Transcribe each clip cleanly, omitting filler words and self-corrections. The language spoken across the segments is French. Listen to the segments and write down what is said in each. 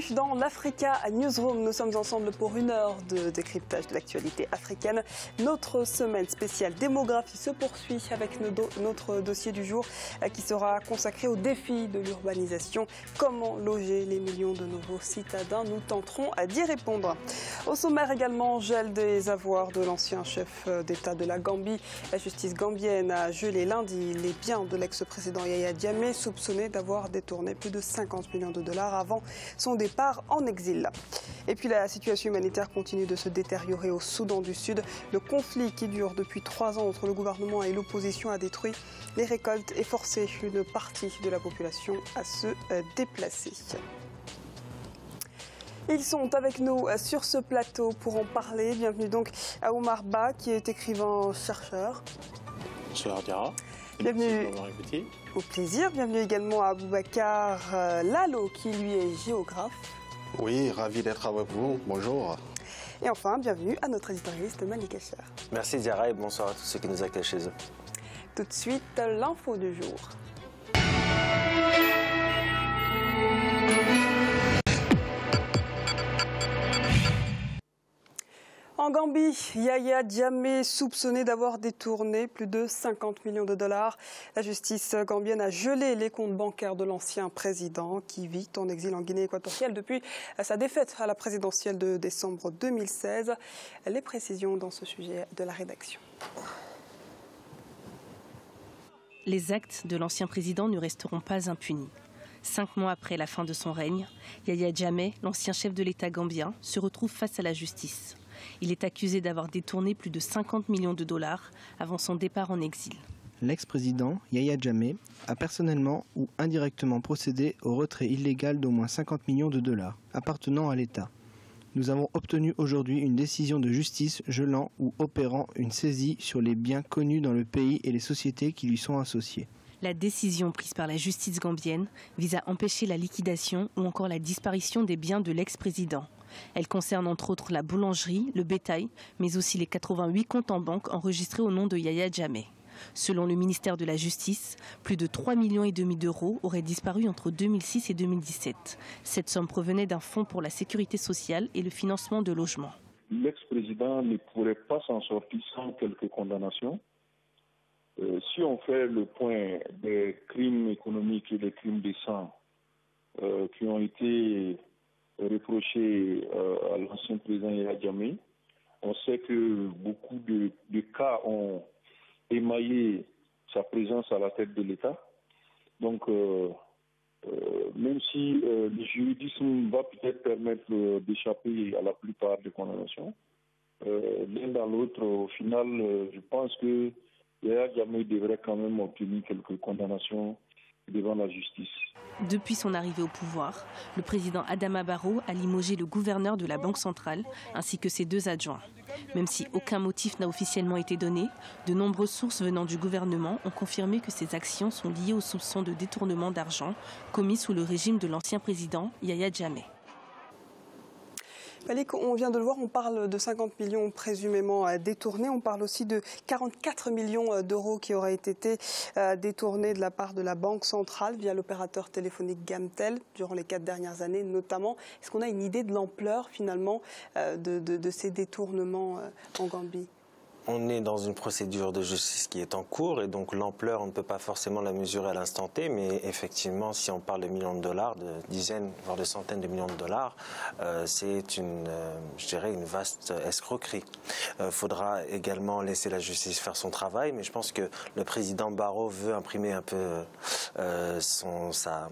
Bienvenue dans l'Africa Newsroom. Nous sommes ensemble pour une heure de décryptage de l'actualité africaine. Notre semaine spéciale démographie se poursuit avec notre dossier du jour qui sera consacré aux défis de l'urbanisation. Comment loger les millions de nouveaux citadins? Nous tenterons d'y répondre. Au sommaire également, gel des avoirs de l'ancien chef d'État de la Gambie. La justice gambienne a gelé lundi les biens de l'ex-président Yaya Jammeh, soupçonné d'avoir détourné plus de 50 millions de dollars avant son départ en exil. Et puis la situation humanitaire continue de se détériorer au Soudan du Sud. Le conflit qui dure depuis 3 ans entre le gouvernement et l'opposition a détruit les récoltes et forcé une partie de la population à se déplacer. Ils sont avec nous sur ce plateau pour en parler. Bienvenue donc à Oumar Ba, qui est écrivain-chercheur. Bonsoir Diara. Bienvenue au plaisir. Bienvenue également à Aboubacar Lalo, qui lui est géographe. Oui, ravi d'être avec vous. Bonjour. Et enfin, bienvenue à notre éditorialiste Malik Acher. Merci Diara et bonsoir à tous ceux qui nous accueillent chez eux. Tout de suite, l'info du jour. En Gambie, Yaya Jammeh soupçonné d'avoir détourné plus de 50 millions de dollars. La justice gambienne a gelé les comptes bancaires de l'ancien président qui vit en exil en Guinée équatoriale depuis sa défaite à la présidentielle de décembre 2016. Les précisions dans ce sujet de la rédaction. Les actes de l'ancien président ne resteront pas impunis. 5 mois après la fin de son règne, Yaya Jammeh, l'ancien chef de l'État gambien, se retrouve face à la justice. Il est accusé d'avoir détourné plus de 50 millions de dollars avant son départ en exil. L'ex-président Yaya Jammeh a personnellement ou indirectement procédé au retrait illégal d'au moins 50 millions de dollars appartenant à l'État. Nous avons obtenu aujourd'hui une décision de justice gelant ou opérant une saisie sur les biens connus dans le pays et les sociétés qui lui sont associées. La décision prise par la justice gambienne vise à empêcher la liquidation ou encore la disparition des biens de l'ex-président. Elle concerne entre autres la boulangerie, le bétail, mais aussi les 88 comptes en banque enregistrés au nom de Yaya Jammeh. Selon le ministère de la Justice, plus de 3,5 millions d'euros auraient disparu entre 2006 et 2017. Cette somme provenait d'un fonds pour la sécurité sociale et le financement de logements. L'ex-président ne pourrait pas s'en sortir sans quelques condamnations. Si on fait le point des crimes économiques et des crimes de sang qui ont été reprochés à l'ancien président Yaya Jammeh, on sait que beaucoup de cas ont émaillé sa présence à la tête de l'État. Donc, même si le juridisme va peut-être permettre d'échapper à la plupart des condamnations, l'un dans l'autre, au final, je pense que Yaya Jammeh devrait quand même obtenir quelques condamnations devant la justice. Depuis son arrivée au pouvoir, le président Adama Barrow a limogé le gouverneur de la Banque centrale ainsi que ses 2 adjoints. Même si aucun motif n'a officiellement été donné, de nombreuses sources venant du gouvernement ont confirmé que ces actions sont liées aux soupçons de détournement d'argent commis sous le régime de l'ancien président Yaya Jammeh. Malik, on vient de le voir, on parle de 50 millions présumément détournés. On parle aussi de 44 millions d'euros qui auraient été détournés de la part de la Banque centrale via l'opérateur téléphonique Gamtel durant les 4 dernières années notamment. Est-ce qu'on a une idée de l'ampleur finalement de ces détournements en Gambie ? On est dans une procédure de justice qui est en cours et donc l'ampleur, on ne peut pas forcément la mesurer à l'instant T, mais effectivement, si on parle de millions de dollars, de dizaines, voire de centaines de millions de dollars, c'est je dirais, une vaste escroquerie. Faudra également laisser la justice faire son travail, mais je pense que le président Barrow veut imprimer un peu sa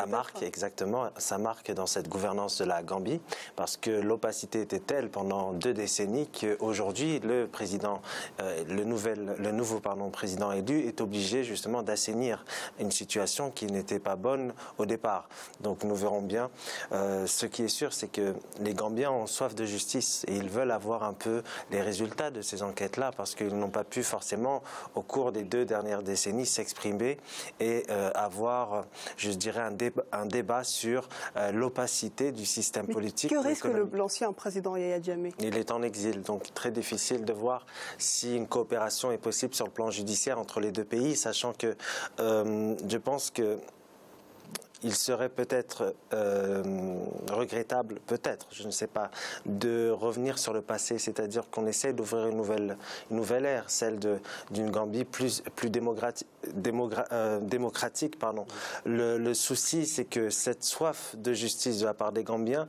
marque exactement, sa marque dans cette gouvernance de la Gambie, parce que l'opacité était telle pendant 2 décennies qu'aujourd'hui le nouveau président élu est obligé justement d'assainir une situation qui n'était pas bonne au départ. Donc nous verrons bien. Ce qui est sûr, c'est que les Gambiens ont soif de justice et ils veulent avoir un peu les résultats de ces enquêtes-là, parce qu'ils n'ont pas pu forcément au cours des 2 dernières décennies s'exprimer et avoir, je dirais, un débat sur l'opacité du système politique. Que risque l'ancien président Yaya Jammeh? Il est en exil, donc très difficile de voir si une coopération est possible sur le plan judiciaire entre les 2 pays, sachant que je pense que il serait peut-être regrettable, peut-être, je ne sais pas, de revenir sur le passé, c'est-à-dire qu'on essaie d'ouvrir une nouvelle ère, celle d'une Gambie plus démocratique. Pardon. Le souci, c'est que cette soif de justice de la part des Gambiens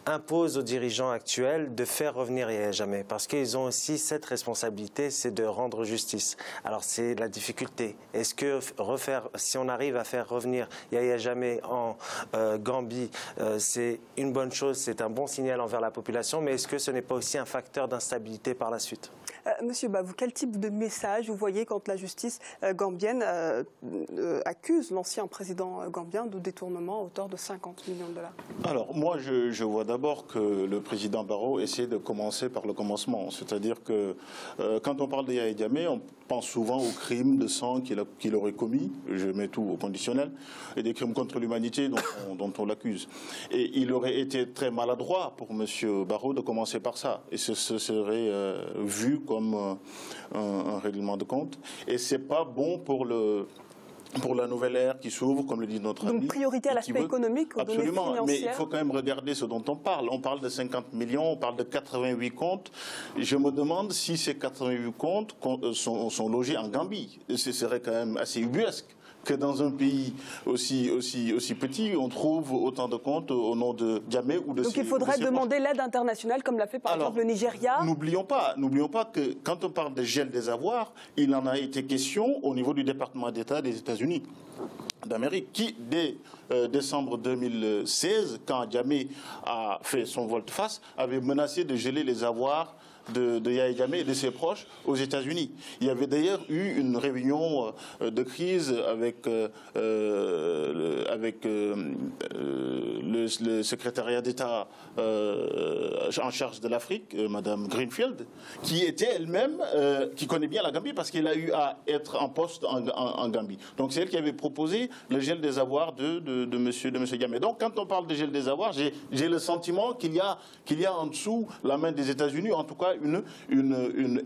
impose aux dirigeants actuels de faire revenir Yahya Jammeh, parce qu'ils ont aussi cette responsabilité, c'est de rendre justice. Alors c'est la difficulté. Est-ce que si on arrive à faire revenir Yahya Jammeh en Gambie, c'est une bonne chose, c'est un bon signal envers la population, mais est-ce que ce n'est pas aussi un facteur d'instabilité par la suite? Monsieur Babou, quel type de message vous voyez quand la justice gambienne accuse l'ancien président gambien de détournement à hauteur de 50 millions de dollars? Alors, moi, je vois d'abord que le président Barrow essaie de commencer par le commencement. C'est-à-dire que quand on parle de Yahya Jammeh, on pense souvent aux crimes de sang qu'il aurait commis, je mets tout au conditionnel, et des crimes contre l'humanité dont on l'accuse. Et il aurait été très maladroit pour M. Barrow de commencer par ça. Et ce serait vu comme un règlement de compte. Et c'est pas bon pour la nouvelle ère qui s'ouvre, comme le dit notre ami. Donc priorité à l'aspect économique, aux données financières. Absolument, mais il faut quand même regarder ce dont on parle. On parle de 50 millions, on parle de 88 comptes. Je me demande si ces 88 comptes sont logés en Gambie. Ce serait quand même assez ubuesque que dans un pays aussi petit, on trouve autant de comptes au nom de Jammeh ou de Donc il faudrait demander l'aide internationale, comme l'a fait par exemple le Nigeria. N'oublions pas que quand on parle de gel des avoirs, il en a été question au niveau du département d'État des États-Unis d'Amérique, qui, dès décembre 2016, quand Jammeh a fait son volte-face, avait menacé de geler les avoirs de Yahya Jammeh et de ses proches aux États-Unis. Il y avait d'ailleurs eu une réunion de crise avec le secrétariat d'État en charge de l'Afrique, Madame Greenfield, qui était elle-même, qui connaît bien la Gambie parce qu'elle a eu à être en poste en Gambie. Donc c'est elle qui avait proposé le gel des avoirs de monsieur Jammeh. Donc quand on parle de gel des avoirs, j'ai le sentiment qu'il y a en dessous la main des États-Unis, en tout cas une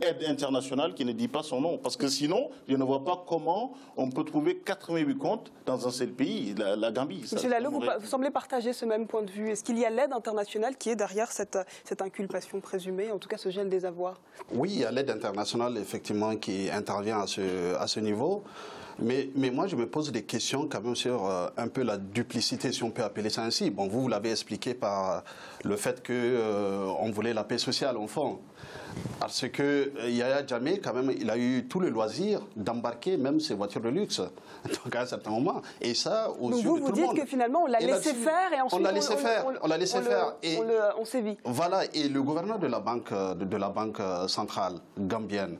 aide internationale qui ne dit pas son nom. Parce que sinon, je ne vois pas comment on peut trouver 88 comptes dans un seul pays, la Gambie. Monsieur Lalot, vous semblez partager ce même point de vue. Est-ce qu'il y a l'aide internationale qui est derrière cette inculpation présumée, en tout cas ce gel des avoirs? Oui, il y a l'aide internationale, effectivement, qui intervient à ce niveau. Mais moi, je me pose des questions quand même sur un peu la duplicité, si on peut appeler ça ainsi. Bon, vous l'avez expliqué par le fait qu'on voulait la paix sociale, au fond. Parce que Yahya Jammeh, quand même, il a eu tout le loisir d'embarquer même ses voitures de luxe, donc à un certain moment. Et ça, aux yeux de tout le monde. Vous dites que finalement, on l'a laissé faire et ensuite on l'a laissé faire. On l'a laissé faire. Et on sévit. Voilà. Et le gouverneur de la banque centrale gambienne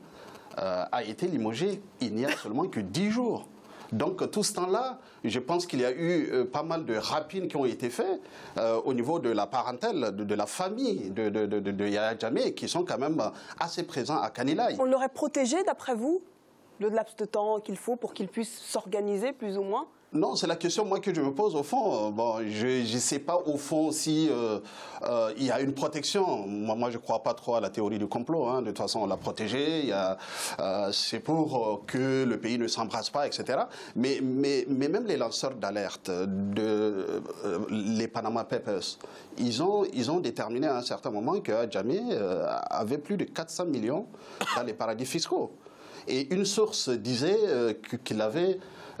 a été limogé il n'y a seulement que 10 jours. Donc tout ce temps-là, je pense qu'il y a eu pas mal de rapines qui ont été faits au niveau de la parentèle, de la famille de Yahya Jammeh, qui sont quand même assez présents à Kanilaï. On l'aurait protégé, d'après vous, le laps de temps qu'il faut pour qu'il puisse s'organiser, plus ou moins? Non, c'est la question moi que je me pose au fond. Bon, je ne sais pas au fond si il y a une protection. Moi, je ne crois pas trop à la théorie du complot. Hein. De toute façon, on l'a protégé. C'est pour que le pays ne s'embrasse pas, etc. Mais même les lanceurs d'alerte, les Panama Papers, ils ont déterminé à un certain moment que Jammeh avait plus de 400 millions dans les paradis fiscaux. Et une source disait qu'il avait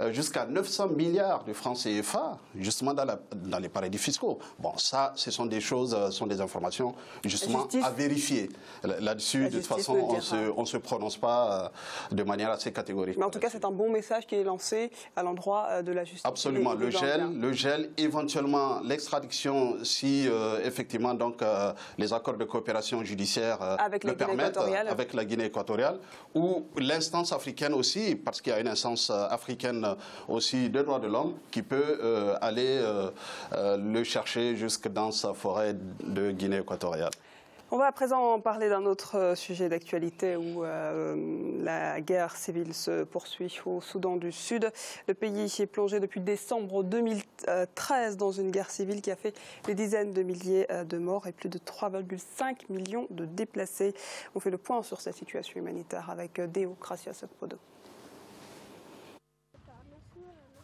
jusqu'à 900 milliards de francs CFA, justement dans les paradis fiscaux. Bon, ça, ce sont des choses, sont des informations, justement, à vérifier. Là-dessus, de toute façon, on ne se prononce pas de manière assez catégorique. Mais en tout cas, c'est un bon message qui est lancé à l'endroit de la justice. Absolument. Le gel, éventuellement l'extradiction, si effectivement, donc, les accords de coopération judiciaire le permettent, avec la Guinée équatoriale, ou l'instance africaine aussi, parce qu'il y a une instance africaine aussi de droits de l'homme qui peut aller le chercher jusque dans sa forêt de Guinée équatoriale. On va à présent parler d'un autre sujet d'actualité où la guerre civile se poursuit au Soudan du Sud. Le pays est plongé depuis décembre 2013 dans une guerre civile qui a fait des dizaines de milliers de morts et plus de 3,5 millions de déplacés. On fait le point sur cette situation humanitaire avec Deo Gracias Podo.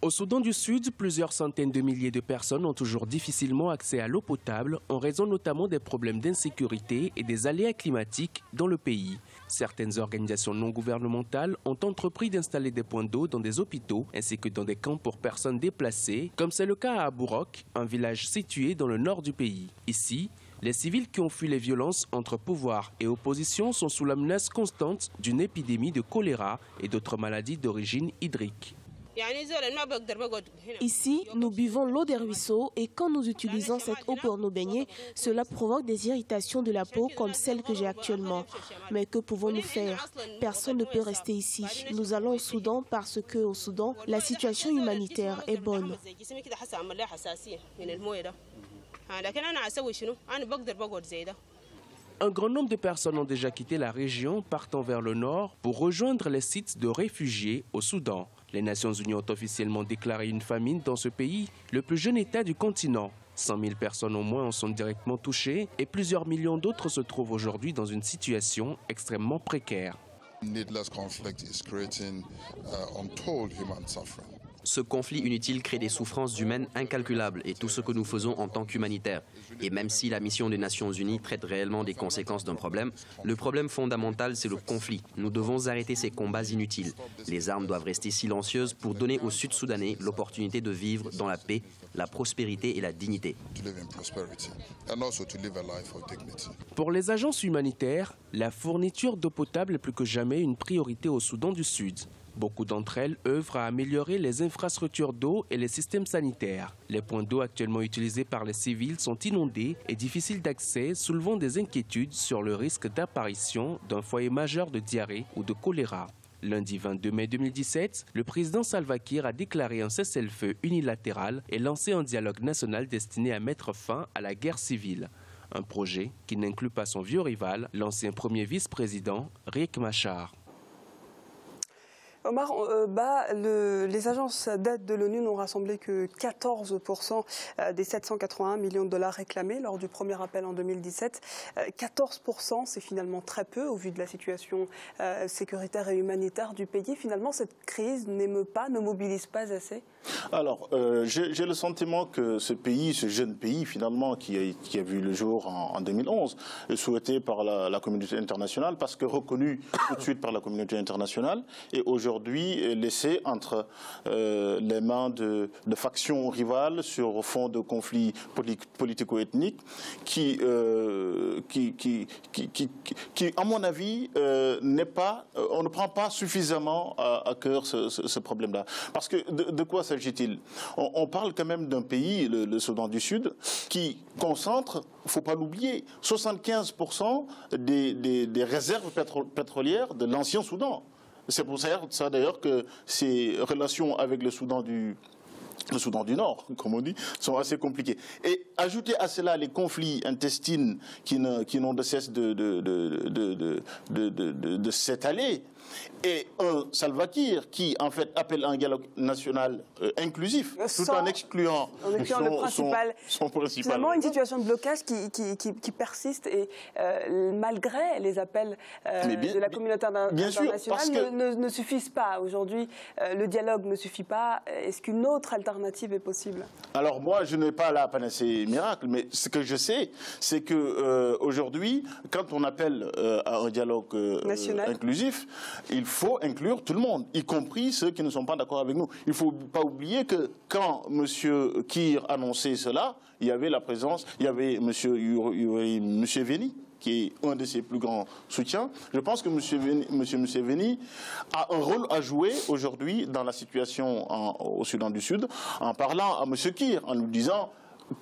Au Soudan du Sud, plusieurs centaines de milliers de personnes ont toujours difficilement accès à l'eau potable en raison notamment des problèmes d'insécurité et des aléas climatiques dans le pays. Certaines organisations non gouvernementales ont entrepris d'installer des points d'eau dans des hôpitaux ainsi que dans des camps pour personnes déplacées, comme c'est le cas à Aburok, un village situé dans le nord du pays. Ici, les civils qui ont fui les violences entre pouvoir et opposition sont sous la menace constante d'une épidémie de choléra et d'autres maladies d'origine hydrique. Ici, nous buvons l'eau des ruisseaux et quand nous utilisons cette eau pour nous baigner, cela provoque des irritations de la peau comme celle que j'ai actuellement. Mais que pouvons-nous faire? Personne ne peut rester ici. Nous allons au Soudan parce qu'au Soudan, la situation humanitaire est bonne. Un grand nombre de personnes ont déjà quitté la région, partant vers le nord pour rejoindre les sites de réfugiés au Soudan. Les Nations Unies ont officiellement déclaré une famine dans ce pays, le plus jeune État du continent. 100 000 personnes au moins en sont directement touchées et plusieurs millions d'autres se trouvent aujourd'hui dans une situation extrêmement précaire. Ce conflit inutile crée des souffrances humaines incalculables et tout ce que nous faisons en tant qu'humanitaires. Et même si la mission des Nations Unies traite réellement des conséquences d'un problème, le problème fondamental c'est le conflit. Nous devons arrêter ces combats inutiles. Les armes doivent rester silencieuses pour donner aux Sud-Soudanais l'opportunité de vivre dans la paix, la prospérité et la dignité. Pour les agences humanitaires, la fourniture d'eau potable est plus que jamais une priorité au Soudan du Sud. Beaucoup d'entre elles œuvrent à améliorer les infrastructures d'eau et les systèmes sanitaires. Les points d'eau actuellement utilisés par les civils sont inondés et difficiles d'accès, soulevant des inquiétudes sur le risque d'apparition d'un foyer majeur de diarrhée ou de choléra. Lundi 22 mai 2017, le président Salva Kiir a déclaré un cessez-le-feu unilatéral et lancé un dialogue national destiné à mettre fin à la guerre civile. Un projet qui n'inclut pas son vieux rival, l'ancien premier vice-président Riek Machar. Omar, les agences d'aide de l'ONU n'ont rassemblé que 14% des 781 millions de dollars réclamés lors du premier appel en 2017. 14%, c'est finalement très peu au vu de la situation sécuritaire et humanitaire du pays. Finalement, cette crise n'émeut pas, ne mobilise pas assez? Alors, j'ai le sentiment que ce pays, ce jeune pays finalement, qui a vu le jour en 2011, est souhaité par la communauté internationale parce que reconnu tout de suite par la communauté internationale et aujourd'hui laissé entre les mains de factions rivales sur fond de conflits politico-ethniques qui, à mon avis, on ne prend pas suffisamment à cœur ce problème-là. Parce que de quoi s'agit-il? On parle quand même d'un pays, le Soudan du Sud, qui concentre, il ne faut pas l'oublier, 75% des réserves pétrolières de l'ancien Soudan. C'est pour ça d'ailleurs que ces relations avec le Soudan du Nord, comme on dit, sont assez compliquées. Et ajouter à cela les conflits intestins qui n'ont de cesse de s'étaler, et un Salva Kiir qui, en fait, appelle un dialogue national inclusif, tout en excluant son principal. Finalement, une situation de blocage qui persiste et malgré les appels de la communauté internationale ne suffisent pas. Aujourd'hui, le dialogue ne suffit pas. Est-ce qu'une autre alternative est possible? Alors moi, je n'ai pas la panacée miracle, mais ce que je sais, c'est que aujourd'hui, quand on appelle à un dialogue inclusif, il faut inclure tout le monde, y compris ceux qui ne sont pas d'accord avec nous. Il ne faut pas oublier que quand M. Kiir annonçait cela, il y avait la présence, il y avait M. Museveni, qui est un de ses plus grands soutiens. Je pense que M. Museveni a un rôle à jouer aujourd'hui dans la situation au Soudan du Sud, en parlant à M. Kiir, en lui disant...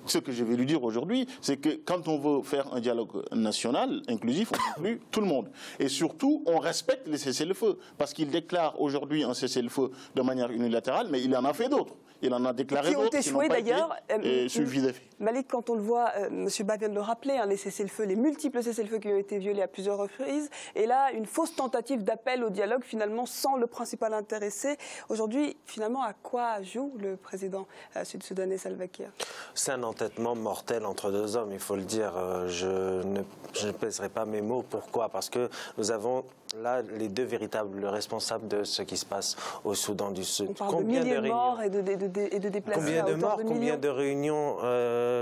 Ce que je vais lui dire aujourd'hui, c'est que quand on veut faire un dialogue national inclusif, on inclut tout le monde. Et surtout, on respecte les cessez-le-feu. Parce qu'il déclare aujourd'hui un cessez-le-feu de manière unilatérale, mais il en a fait d'autres. Il en a déclaré d'autres qui n'ont pas été suivis d'effet. Malik, quand on le voit, M. Ba vient de le rappeler, les cessez-le-feu, les multiples cessez-le-feu qui ont été violés à plusieurs reprises. Et là, une fausse tentative d'appel au dialogue, finalement, sans le principal intéressé. Aujourd'hui, finalement, à quoi joue le président sud-soudanais Salva Kiir? C'est un entêtement mortel entre deux hommes, il faut le dire. Je ne pèserai pas mes mots. Pourquoi? Parce que nous avons là les deux véritables responsables de ce qui se passe au Soudan du Sud. On parle de milliers de morts et de déplacés. Combien de morts, combien millions. de réunions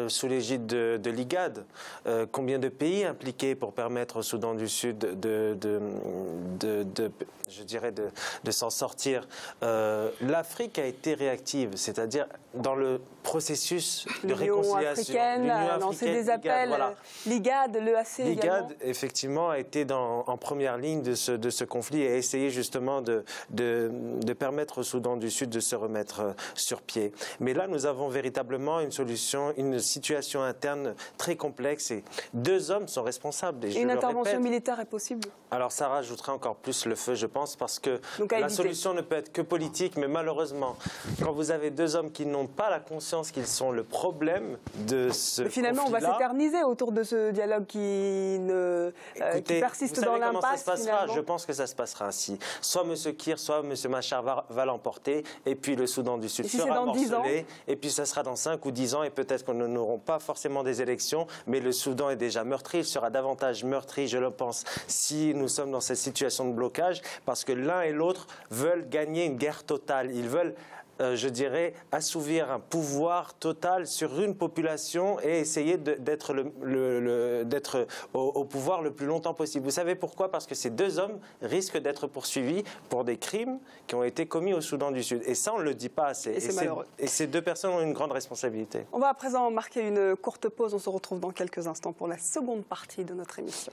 sous l'égide de l'IGAD, combien de pays impliqués pour permettre au Soudan du Sud je dirais de s'en sortir. L'Afrique a été réactive, c'est-à-dire dans le processus de réconciliation. L'Union africaine a lancé des appels, l'IGAD, l'EAC également. L'IGAD, effectivement, a été en première ligne de ce conflit et a essayé justement de permettre au Soudan du Sud de se remettre sur pied. Mais là, nous avons véritablement une situation interne très complexe et deux hommes sont responsables. Et une intervention militaire est possible? Alors ça rajouterait encore plus le feu, je pense, parce que la solution ne peut être que politique, mais malheureusement, quand vous avez deux hommes qui n'ont pas la conscience qu'ils sont le problème de ce mais finalement, on va s'éterniser autour de ce dialogue qui persiste dans l'impasse. Comment ça se passera? Je pense que ça se passera ainsi. Soit M. Kiir, soit M. Machar va l'emporter, et puis le Soudan du Sud sera morcelé, et puis ça sera dans 5 ou 10 ans, et peut-être qu'on n'aura pas forcément des élections, mais le Soudan est déjà meurtri, il sera davantage meurtri, je le pense, si nous sommes dans cette situation de blocage, parce que l'un et l'autre veulent gagner une guerre totale. Ils veulent, je dirais, assouvir un pouvoir total sur une population et essayer d'être au pouvoir le plus longtemps possible. Vous savez pourquoi? Parce que ces deux hommes risquent d'être poursuivis pour des crimes qui ont été commis au Soudan du Sud. Et ça, on ne le dit pas assez. Et c'est malheureux. Et ces deux personnes ont une grande responsabilité. On va à présent marquer une courte pause. On se retrouve dans quelques instants pour la seconde partie de notre émission.